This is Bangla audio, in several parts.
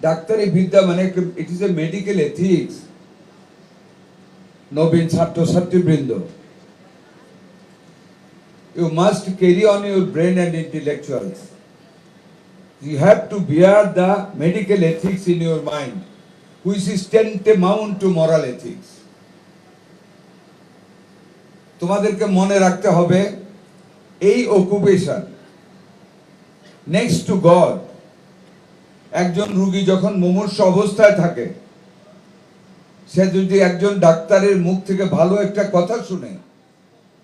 ডাক্তারি বিদ্যা মানে it is a medical ethics. নবীন ছাত্রছাত্রীবৃন্দ, you must carry on your brain and intellectuals. You have to bear the medical ethics in your mind, which is tantamount to moral ethics. তোমাদেরকে মনে রাখতে হবে এই অকুপেশন নেক্সট টু গড। একজন রোগী যখন মুমূর্ষ অবস্থায় থাকে, সে যদি একজন ডাক্তারের মুখ থেকে ভালো একটা কথা শুনে,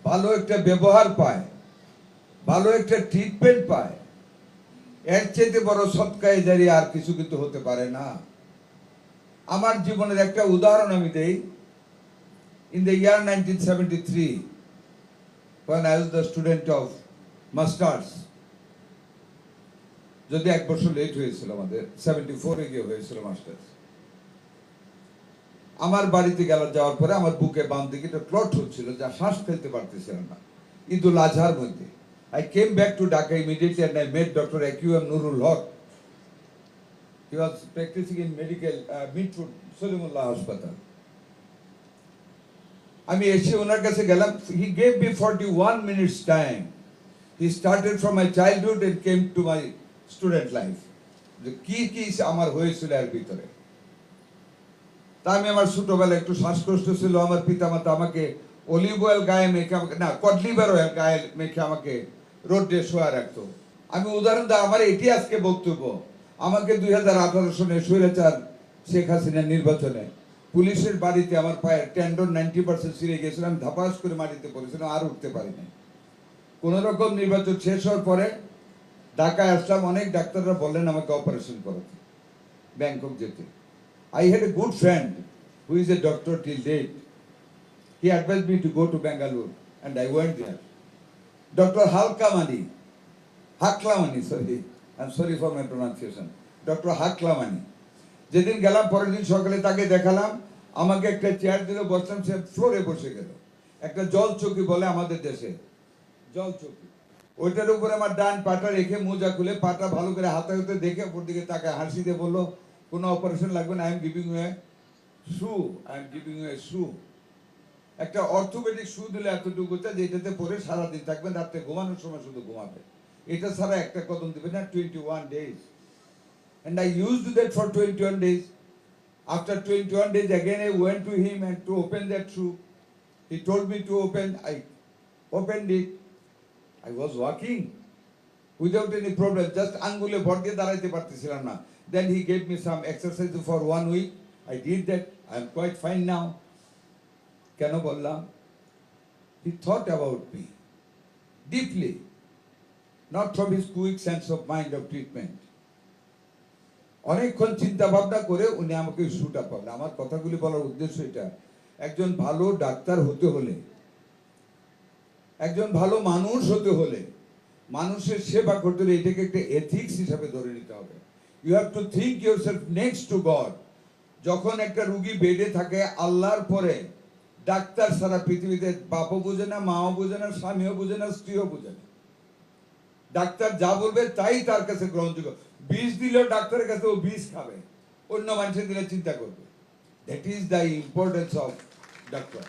ভালো একটা ব্যবহার পায়, ভালো একটা ট্রিটমেন্ট পায়, এর চেয়ে বড় সৎকায়ে জারি আর কিছু কিন্তু হতে পারে না। আমার জীবনের একটা উদাহরণ আমি দেই। In the year 1973, when I was the student of masters, যদি এক বছর লেট হয়েছিল, আমাদের 74-এ গিয়ে হয়েছিল মাস্টার্স। আমার বাড়িতে যাওয়ার পরে আমার বুকে বাম দিকে একটা ক্লট হচ্ছিল, যা শ্বাস ফেলতে পারতেছিলাম না। ঈদুল আজহার মধ্যে I came back to Dhaka immediately and I met Dr. A.Q.M. Nurul Haq. He was practicing in medical Midfoot Salimullah Hospital. আমি এসে ওনার কাছে গেলাম। He gave me 41 minutes time. He started from my childhood and came to my student life. যে কি কি আমার হয়েছিল এর ভিতরে। তা আমি আমার ছোটবেলায় একটু শ্বাসকষ্ট ছিল, আমার পিতামাতা আমাকে অলিভ অয়েল গায়ে মেখে আমাকে, না, কড লিভার অয়েল গায়ে মেখে আমাকে রোডে শোয়া রাখতো। আমি উদাহরণ দিই, আমার এটি আজকে বক্তব্য। আমাকে 2018 সনে স্বৈরাচার শেখ হাসিনা নির্বাচনে পুলিশের বাড়িতে আমার পায়ের টেন্ডন 90% ছিঁড়ে গেছিল। আমি ধাপাস করে মাটিতে পড়েছিলাম, আর উঠতে পারিনি। কোন রকম নির্বাচন শেষ হওয়ার পরে ঢাকায় আসলাম। অনেক ডাক্তাররা বললেন আমাকে অপারেশন করতে, ব্যাংকক যেতে। I had a good friend who is a doctor till date. He advised me to go to Bangalore and I went there. Dr. Haklamani, sorry, I'm sorry for my pronunciation. Dr. Haklamani. যেদিন গেলাম, পরের দিন সকালে তাকে দেখালাম, আমাকে একটা চেয়ার দিল, বসলাম, সে ফ্লোরে বসে গেল। একটা জল চৌকি বলে আমাদের দেশে, জল চৌকি, ওইটার উপরে আমার ডান পাটা রেখে মোজা খুলে পাটা ভালো করে হাতে হাতে দেখে ওপর দিকে তাকে হাসি দিয়ে বললো, কোনো অপারেশন লাগবে না, I am giving you a shoe, I am giving you a shoe. একটা অর্থোপেডিক শু দিলে এতটুকুতে, যেটাতে পরে সারাদিন থাকবেন, রাত্রে ঘুমানোর সময় শুধু ঘুমাবে। এটা ছাড়া একটা কদম দিবে না, 21 days. And I used that for 21 days. After 21 days, again I went to him and to open that shoe. He told me to open. I opened it. I was walking without any problem. Just angule bhor diye daraite partechilam na. Then he gave me some exercises for 1 week. I did that. I am quite fine now. Keno bollam? He thought about me deeply, not from his quick sense of mind of treatment. অনেকক্ষণ চিন্তা ভাবনা করে উনি আমাকে শুটা করলেন। আমার কথাগুলি বলার উদ্দেশ্য এটা, একজন ভালো ডাক্তার হতে হলে, একজন ভালো মানুষ হতে হলে, মানুষের সেবা করতে হলে এটাকে একটা এথিক্স হিসাবে ধরে নিতে হবে। You have to think yourself next to God. যখন একটা রুগী বেডে থাকে, আল্লাহর পরে ডাক্তার সারা পৃথিবীতে বাপও বুঝে না, মাও বুঝে না, স্বামীও বুঝে না, স্ত্রীও বুঝে না। ডাক্তার যা বলবে তাই তার কাছে গ্রহণযোগ্য। বিষ দিলেও ডাক্তারের কাছে ও বিষ খাবে, অন্য মানুষের দিলে চিন্তা করবে। That is the importance of doctor.